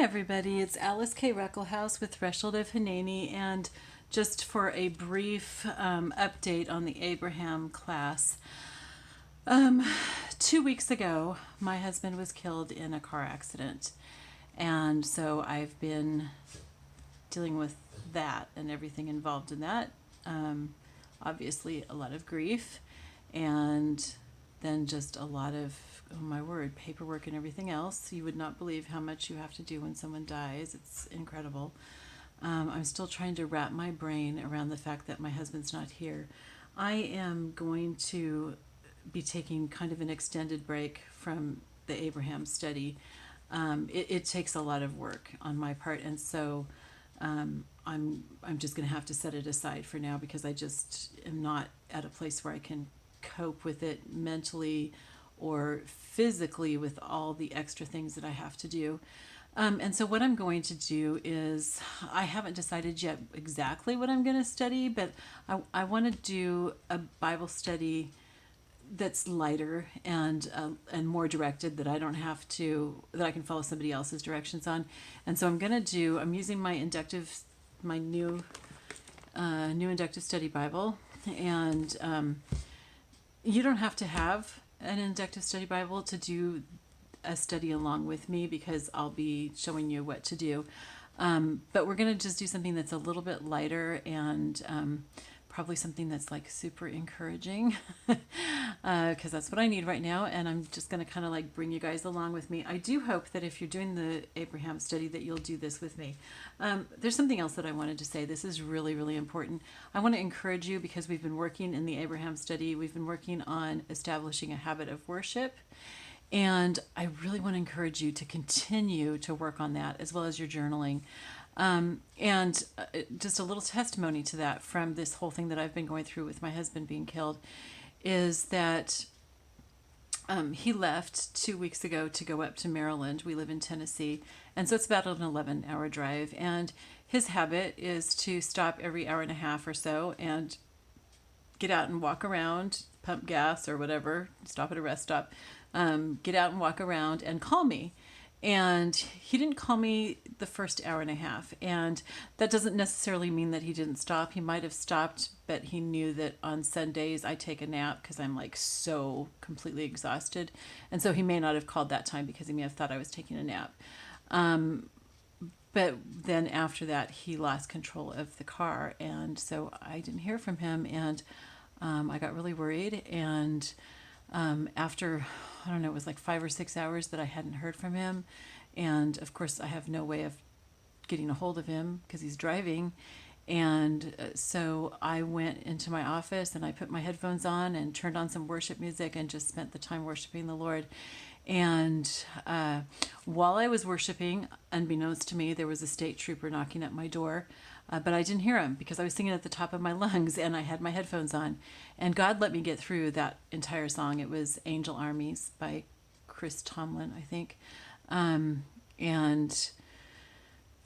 everybody, it's Alyce-Kay Ruckelshaus with Threshold of Hanani, and just for a brief update on the Abraham class. 2 weeks ago, my husband was killed in a car accident, and so I've been dealing with that and everything involved in that. Obviously, a lot of grief, and then just a lot of, oh my word, paperwork and everything else. You would not believe how much you have to do when someone dies. It's incredible. I'm still trying to wrap my brain around the fact that my husband's not here. I am going to be taking kind of an extended break from the Abraham study. It takes a lot of work on my part, and so I'm just going to have to set it aside for now because I just am not at a place where I can cope with it mentally or physically with all the extra things that I have to do. And so what I'm going to do is, I haven't decided yet exactly what I'm going to study, but I want to do a Bible study that's lighter and more directed, that I don't have to, that I can follow somebody else's directions on. And so I'm using my new inductive study Bible, and you don't have to have an inductive study Bible to do a study along with me, because I'll be showing you what to do. But we're going to just do something that's a little bit lighter, and probably something that's like super encouraging, because that's what I need right now. And I'm just going to kind of like bring you guys along with me. I do hope that if you're doing the Abraham study, that you'll do this with me. There's something else that I wanted to say. This is really, really important. I want to encourage you, because we've been working in the Abraham study. We've been working on establishing a habit of worship. And I really want to encourage you to continue to work on that, as well as your journaling. And just a little testimony to that from this whole thing that I've been going through with my husband being killed is that he left 2 weeks ago to go up to Maryland. We live in Tennessee, and so it's about an 11-hour drive. And his habit is to stop every hour and a half or so and get out and walk around, pump gas or whatever, stop at a rest stop, get out and walk around and call me. And he didn't call me the first hour and a half. And that doesn't necessarily mean that he didn't stop. He might have stopped, but he knew that on Sundays I take a nap because I'm like so completely exhausted. And so he may not have called that time because he may have thought I was taking a nap. But then after that, he lost control of the car. And so I didn't hear from him. And I got really worried. And after, I don't know, it was like 5 or 6 hours that I hadn't heard from him. And of course, I have no way of getting a hold of him because he's driving. And so I went into my office and I put my headphones on and turned on some worship music and just spent the time worshiping the Lord. And while I was worshiping, unbeknownst to me, there was a state trooper knocking at my door. But I didn't hear him because I was singing at the top of my lungs and I had my headphones on. And God let me get through that entire song. It was Angel Armies by Chris Tomlin, I think. And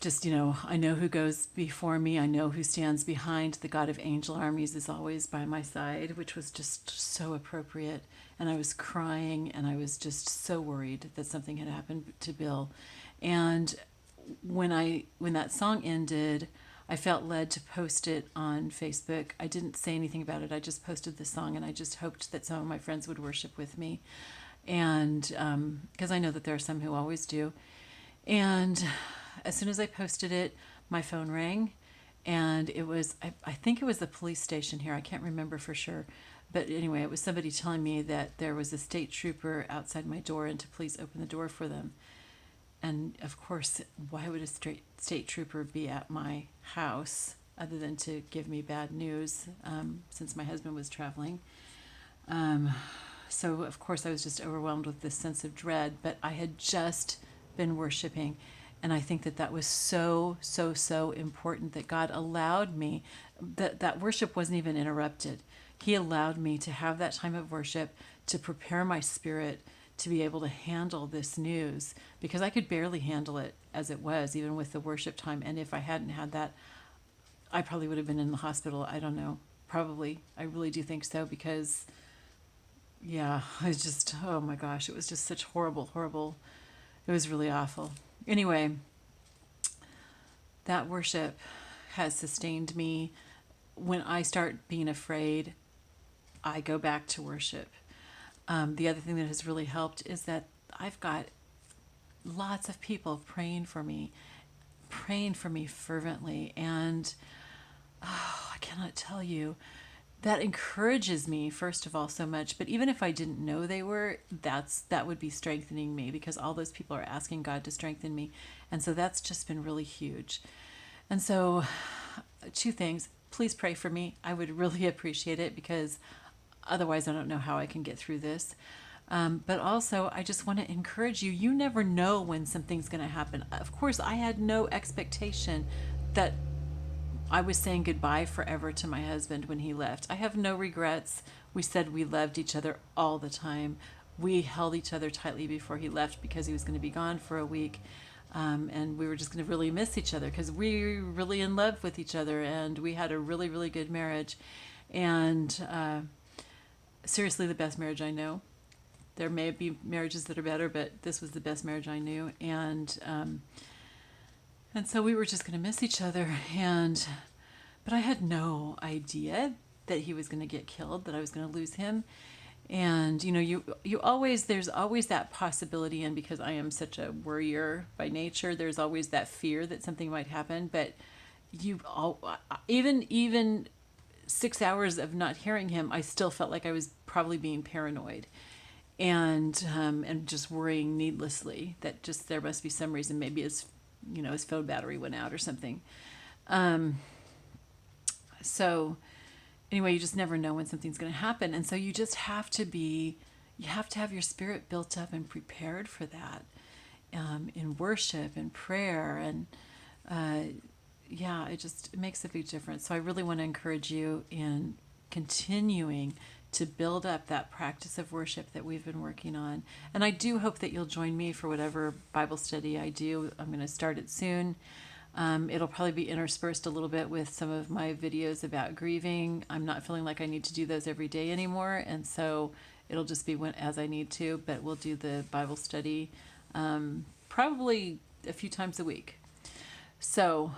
just, I know who goes before me. I know who stands behind. The God of Angel Armies is always by my side, which was just so appropriate. And I was crying and I was just so worried that something had happened to Bill. And when that song ended, I felt led to post it on Facebook. I didn't say anything about it. I just posted the song, and I just hoped that some of my friends would worship with me. And because I know that there are some who always do. And as soon as I posted it, my phone rang. And it was, I think it was the police station here. I can't remember for sure. But anyway, it was somebody telling me that there was a state trooper outside my door and to please open the door for them. And of course, why would a state trooper be at my house other than to give me bad news, since my husband was traveling? So of course I was just overwhelmed with this sense of dread, but I had just been worshiping. And I think that was so, so, so important that God allowed me, that worship wasn't even interrupted. He allowed me to have that time of worship to prepare my spirit to be able to handle this news, because I could barely handle it as it was, even with the worship time. And if I hadn't had that, I probably would have been in the hospital. I don't know. Probably. I really do think so, because, yeah, I was just, oh my gosh, it was just such horrible, it was really awful. Anyway, that worship has sustained me. When I start being afraid, I go back to worship. The other thing that has really helped is that I've got lots of people praying for me fervently. And I cannot tell you, that encourages me, first of all, so much. But even if I didn't know they were, that would be strengthening me, because all those people are asking God to strengthen me. And so that's just been really huge. And so, two things. Please pray for me. I would really appreciate it, because otherwise I don't know how I can get through this. But also, I just want to encourage you. You never know when something's going to happen. Of course, I had no expectation that I was saying goodbye forever to my husband when he left. I have no regrets. We said we loved each other all the time. We held each other tightly before he left, because he was going to be gone for a week. And we were just going to really miss each other, because we were really in love with each other, and we had a really, really good marriage. And seriously, the best marriage I know. There may be marriages that are better, but this was the best marriage I knew. And so we were just going to miss each other. But I had no idea that he was going to get killed, that I was going to lose him. And, there's always that possibility. And because I am such a worrier by nature, there's always that fear that something might happen. But even 6 hours of not hearing him, I still felt like I was probably being paranoid. And just worrying needlessly, that just there must be some reason. Maybe his phone battery went out or something. So anyway, you just never know when something's going to happen. And so you just have to have your spirit built up and prepared for that, in worship and prayer. And it makes a big difference. So I really want to encourage you in continuing to build up that practice of worship that we've been working on. And I do hope that you'll join me for whatever Bible study I do. I'm going to start it soon. It'll probably be interspersed a little bit with some of my videos about grieving. I'm not feeling like I need to do those every day anymore, and so it'll just be as I need to, but we'll do the Bible study probably a few times a week. So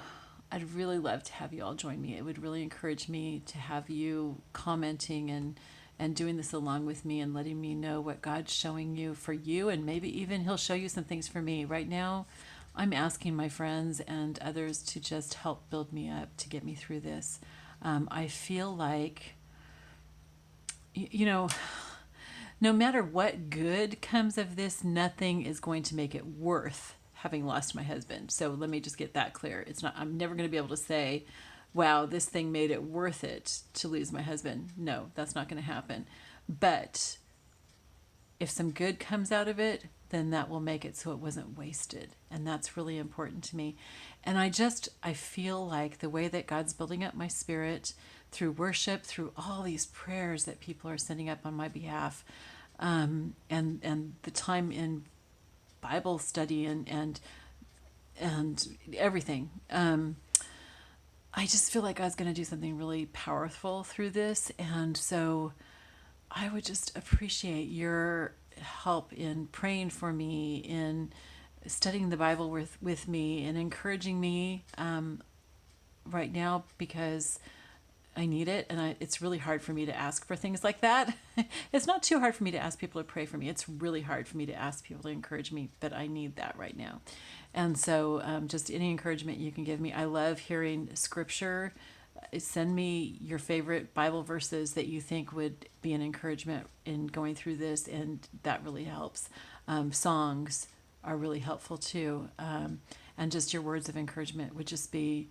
I'd really love to have you all join me. It would really encourage me to have you commenting and doing this along with me, and letting me know what God's showing you for you, and maybe even He'll show you some things for me. Right now, I'm asking my friends and others to just help build me up to get me through this. I feel like, no matter what good comes of this, nothing is going to make it worth having lost my husband. So let me just get that clear. I'm never going to be able to say, wow, this thing made it worth it to lose my husband. No, that's not going to happen. But if some good comes out of it, then that will make it so it wasn't wasted. And that's really important to me. And I feel like the way that God's building up my spirit through worship, through all these prayers that people are sending up on my behalf, and the time in Bible study and everything, I just feel like God's going to do something really powerful through this. And so I would just appreciate your help in praying for me, in studying the Bible with me, and encouraging me right now, because I need it. And it's really hard for me to ask for things like that. It's not too hard for me to ask people to pray for me. It's really hard for me to ask people to encourage me, but I need that right now. And so just any encouragement you can give me. I love hearing scripture. Send me your favorite Bible verses that you think would be an encouragement in going through this, and that really helps. Songs are really helpful too. And just your words of encouragement would just be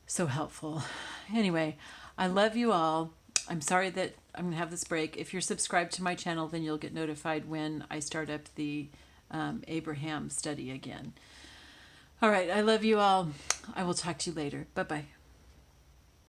so helpful. Anyway, I love you all. I'm sorry that I'm going to have this break. If you're subscribed to my channel, then you'll get notified when I start up the Abraham study again. All right, I love you all. I will talk to you later. Bye-bye.